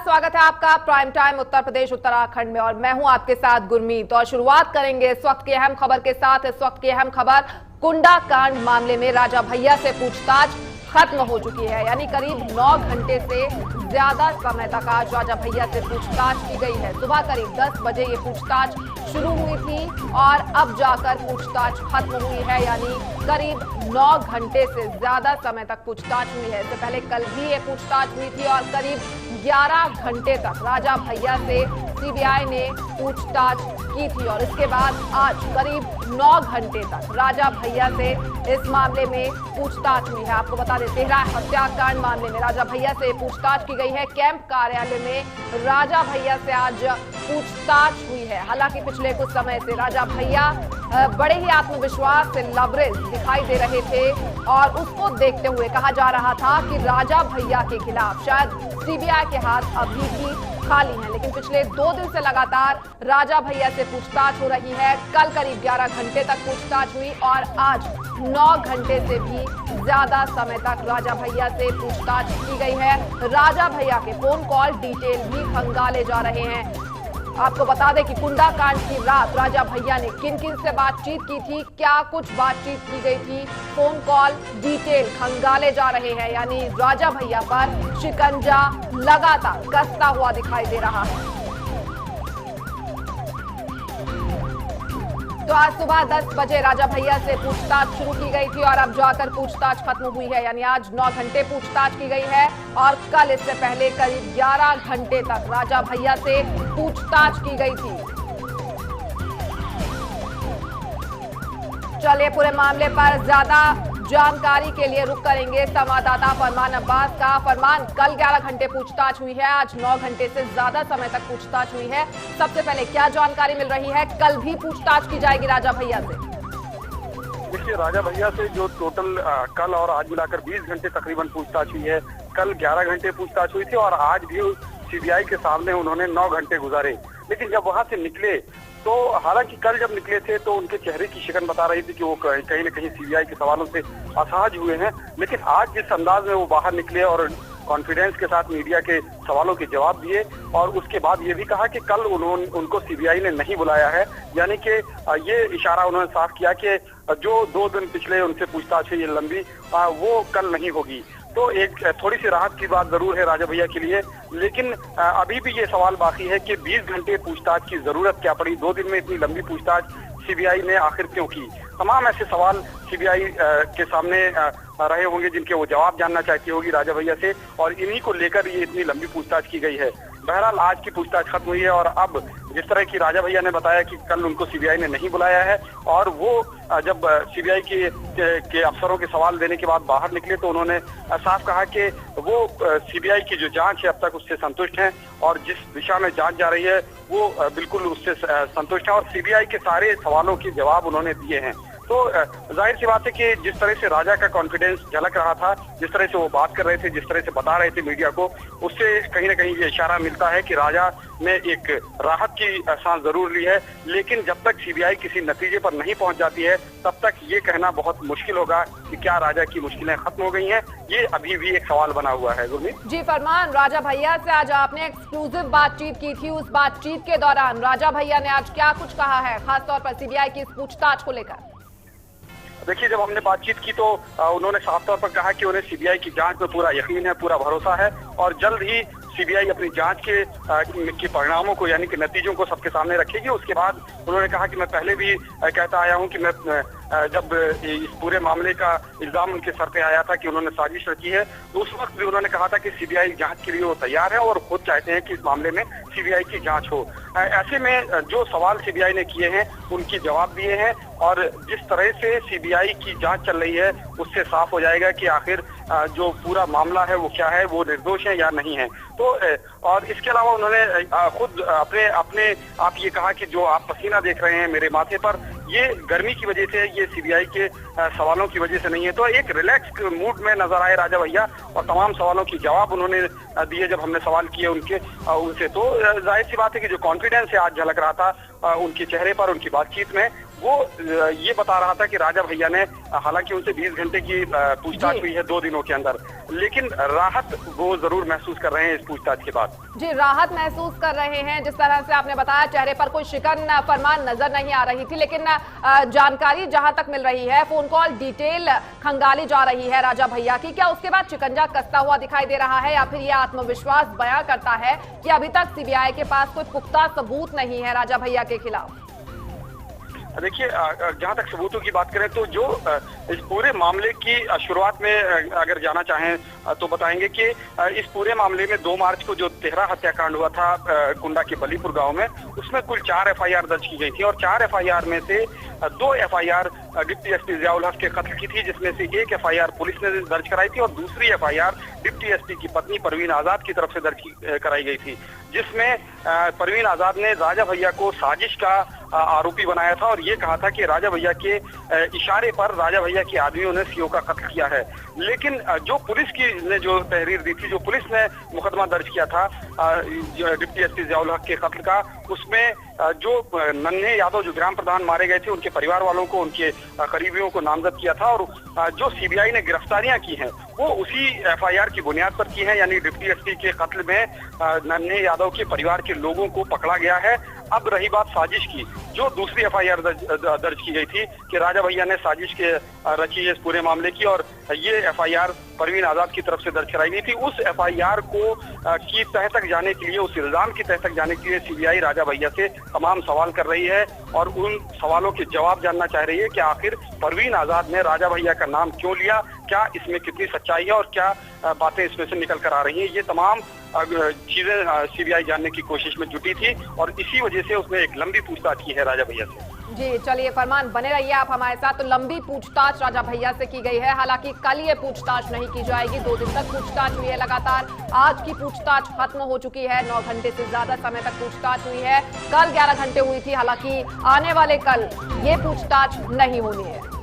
स्वागत है आपका प्राइम टाइम उत्तर प्रदेश उत्तराखंड में और मैं हूं आपके साथ गुरमीत। और शुरुआत करेंगे इस वक्त की अहम खबर के साथ। इस वक्त की अहम खबर, कुंडा कांड मामले में राजा भैया से पूछताछ खत्म हो चुकी है। यानी करीब 9 घंटे से ज्यादा समय तक आज राजा भैया से पूछताछ की गई है। सुबह करीब 10 बजे ये पूछताछ शुरू हुई थी और अब जाकर पूछताछ खत्म हुई है। यानी करीब 9 घंटे से ज्यादा समय तक पूछताछ हुई है। इससे पहले कल भी ये पूछताछ हुई थी और करीब 11 घंटे तक राजा भैया से सीबीआई ने पूछताछ की थी और इसके बाद आज करीब 9 घंटे तक राजा भैया से इस मामले में पूछताछ हुई है। आपको बता दें, तेहरा हत्याकांड मामले में राजा भैया से पूछताछ की गई है। कैंप कार्यालय में राजा भैया से आज पूछताछ हुई है। हालांकि पिछले कुछ समय से राजा भैया बड़े ही आत्मविश्वास से लबरेज दिखाई दे रहे थे और उसको देखते हुए कहा जा रहा था कि राजा भैया के खिलाफ शायद सीबीआई के हाथ अभी भी खाली हैं। लेकिन पिछले 2 दिन से लगातार राजा भैया से पूछताछ हो रही है। कल करीब 11 घंटे तक पूछताछ हुई और आज 9 घंटे से भी ज्यादा समय तक राजा भैया से पूछताछ की गई है। राजा भैया के फोन कॉल डिटेल भी खंगाले जा रहे हैं। आपको बता दें कि कुंडा कांड की रात राजा भैया ने किन किन से बातचीत की थी, क्या कुछ बातचीत की गई थी, फोन कॉल डिटेल खंगाले जा रहे हैं। यानी राजा भैया पर शिकंजा लगातार कसता हुआ दिखाई दे रहा है। तो आज सुबह 10 बजे राजा भैया से पूछताछ शुरू की गई थी और अब जाकर पूछताछ खत्म हुई है। यानी आज 9 घंटे पूछताछ की गई है और कल इससे पहले करीब 11 घंटे तक राजा भैया से पूछताछ की गई थी। चलिए पूरे मामले पर ज्यादा जानकारी के लिए रुक करेंगे संवाददाता फरमान अब्बास का। फरमान, कल 11 घंटे पूछताछ हुई है, आज 9 घंटे से ज्यादा समय तक पूछताछ हुई है। सबसे पहले क्या जानकारी मिल रही है? कल भी पूछताछ की जाएगी राजा भैया से? देखिए, राजा भैया से जो टोटल कल और आज मिलाकर 20 घंटे तकरीबन पूछताछ हुई है। कल 11 घंटे पूछताछ हुई थी और आज भी सीबीआई के सामने उन्होंने 9 घंटे गुजारे। लेकिन जब वहां से निकले तो हालांकि कल जब निकले थे तो उनके चेहरे की शिकन बता रही थी कि वो कहीं न कहीं सीबीआई के सवालों से असहज हुए हैं। लेकिन आज जिस अंदाज में वो बाहर निकले और कॉन्फिडेंस के साथ मीडिया के सवालों के जवाब दिए और उसके बाद ये भी कहा कि कल उनको सीबीआई ने नहीं बुलाया है। यानी कि ये इशारा उन्होंने साफ किया कि जो 2 दिन पिछले उनसे पूछताछ हुई लंबी, वो कल नहीं होगी। तो एक थोड़ी सी राहत की बात जरूर है राजा भैया के लिए। लेकिन अभी भी ये सवाल बाकी है कि 20 घंटे पूछताछ की जरूरत क्या पड़ी, 2 दिन में इतनी लंबी पूछताछ सीबीआई ने आखिर क्यों की। तमाम ऐसे सवाल सीबीआई के सामने रहे होंगे जिनके वो जवाब जानना चाहती होगी राजा भैया से और इन्हीं को लेकर ये इतनी लंबी पूछताछ की गई है। बहरहाल आज की पूछताछ खत्म हुई है और अब जिस तरह की राजा भैया ने बताया कि कल उनको सीबीआई ने नहीं बुलाया है और वो जब सीबीआई के अफसरों के सवाल देने के बाद बाहर निकले तो उन्होंने साफ कहा कि वो सीबीआई की जो जांच है अब तक उससे संतुष्ट हैं और जिस दिशा में जांच जा रही है वो बिल्कुल उससे संतुष्ट है और सीबीआई के सारे सवालों के जवाब उन्होंने दिए हैं। तो जाहिर सी बात है कि जिस तरह से राजा का कॉन्फिडेंस झलक रहा था, जिस तरह से वो बात कर रहे थे, जिस तरह से बता रहे थे मीडिया को, उससे कहीं ना कहीं ये इशारा मिलता है कि राजा ने एक राहत की सांस जरूर ली है। लेकिन जब तक सीबीआई किसी नतीजे पर नहीं पहुंच जाती है तब तक ये कहना बहुत मुश्किल होगा कि क्या राजा की मुश्किलें खत्म हो गई हैं। ये अभी भी एक सवाल बना हुआ है। गुरमीत जी फरमान, राजा भैया से आज आपने एक्सक्लूसिव बातचीत की थी। उस बातचीत के दौरान राजा भैया ने आज क्या कुछ कहा है, खासतौर पर सीबीआई की इस पूछताछ को लेकर? देखिए, जब हमने बातचीत की तो उन्होंने साफ तौर पर कहा कि उन्हें सीबीआई की जांच में पूरा यकीन है, पूरा भरोसा है और जल्द ही सीबीआई अपनी जांच के परिणामों को यानी कि नतीजों को सबके सामने रखेगी। उसके बाद उन्होंने कहा कि मैं पहले भी कहता आया हूं कि मैं जब इस पूरे मामले का इल्जाम उनके सर पे आया था कि उन्होंने साजिश रची है तो उस वक्त भी उन्होंने कहा था कि सीबीआई जांच के लिए वो तैयार है और खुद चाहते हैं कि इस मामले में सीबीआई की जांच हो। ऐसे में जो सवाल सीबीआई ने किए हैं उनके जवाब दिए हैं और जिस तरह से सीबीआई की जांच चल रही है उससे साफ हो जाएगा कि आखिर जो पूरा मामला है वो क्या है, वो निर्दोष है या नहीं है। तो और इसके अलावा उन्होंने खुद अपने आप ये कहा कि जो आप पसीना देख रहे हैं मेरे माथे पर, ये गर्मी की वजह से, ये सीबीआई के सवालों की वजह से नहीं है। तो एक रिलैक्स मूड में नजर आए राजा भैया और तमाम सवालों के जवाब उन्होंने दिए जब हमने सवाल किए उनसे। तो जाहिर सी बात है कि जो कॉन्फिडेंस है आज झलक रहा था उनके चेहरे पर, उनकी बातचीत में, वो ये बता रहा था कि राजा भैया ने, हालांकि उनसे 20 घंटे की पूछताछ हुई है 2 दिनों के अंदर, लेकिन राहत वो जरूर महसूस कर रहे हैं इस पूछताछ के बाद। जी, राहत महसूस कर रहे हैं। जिस तरह से आपने बताया, चेहरे पर कोई शिकन फरमान नजर नहीं आ रही थी, लेकिन जानकारी जहां तक मिल रही है, फोन कॉल डिटेल खंगाली जा रही है राजा भैया की। क्या उसके बाद शिकंजा कसता हुआ दिखाई दे रहा है, या फिर यह आत्मविश्वास बयां करता है कि अभी तक सीबीआई के पास कोई पुख्ता सबूत नहीं है राजा भैया के खिलाफ? देखिए, जहां तक सबूतों की बात करें तो जो इस पूरे मामले की शुरुआत में अगर जाना चाहें तो बताएंगे कि इस पूरे मामले में 2 मार्च को जो तेहरा हत्याकांड हुआ था कुंडा के बलीपुर गांव में, उसमें कुल 4 एफआईआर दर्ज की गई थी और 4 एफआईआर में से 2 एफआईआर डिप्टी एसपी जियाउल हक के कत्ल की थी, जिसमें से एक एफआईआर पुलिस ने दर्ज कराई थी और दूसरी एफआईआर डिप्टी एसपी की पत्नी परवीन आजाद की तरफ से दर्ज कराई गई थी, जिसमें परवीन आजाद ने राजा भैया को साजिश का आरोपी बनाया था और ये कहा था कि राजा भैया के इशारे पर राजा भैया के आदमियों ने सीओ का कत्ल किया है। लेकिन जो पुलिस की ने जो तहरीर दी थी, जो पुलिस ने मुकदमा दर्ज किया था डिप्टी एसपी जियाउल हक के कत्ल का, उसमें जो नन्हे यादव जो ग्राम प्रधान मारे गए थे, उनके परिवार वालों को, उनके करीबियों को नामजद किया था और जो सीबीआई ने गिरफ्तारियां की हैं वो उसी एफआईआर की बुनियाद पर की हैं, यानी डिप्टी एसपी के कत्ल में नन्हे यादव के परिवार के लोगों को पकड़ा गया है। अब रही बात साजिश की, जो दूसरी एफआईआर दर्ज की गई थी कि राजा भैया ने साजिश के रची है इस पूरे मामले की, और ये एफआईआर परवीन आजाद की तरफ से दर्ज कराई गई थी। उस एफआईआर को की तह तक जाने के लिए, उस इल्जाम की तह तक जाने के लिए सीबीआई राजा भैया से तमाम सवाल कर रही है और उन सवालों के जवाब जानना चाह रही है कि आखिर परवीन आजाद ने राजा भैया का नाम क्यों लिया, क्या इसमें कितनी सच्चाई है और क्या बातें इसमें से निकल कर आ रही हैं। ये तमाम चीजें सीबीआई जानने की कोशिश में जुटी थी और इसी वजह से उसने एक लंबी पूछताछ की है राजा भैया से। जी, चलिए फरमान, बने रहिए आप हमारे साथ। तो लंबी पूछताछ राजा भैया से की गई है, हालांकि कल ये पूछताछ नहीं की जाएगी, 2 दिन तक पूछताछ हुई है लगातार। आज की पूछताछ खत्म हो चुकी है, 9 घंटे से ज्यादा समय तक पूछताछ हुई है। कल 11 घंटे हुई थी, हालांकि आने वाले कल ये पूछताछ नहीं होनी है।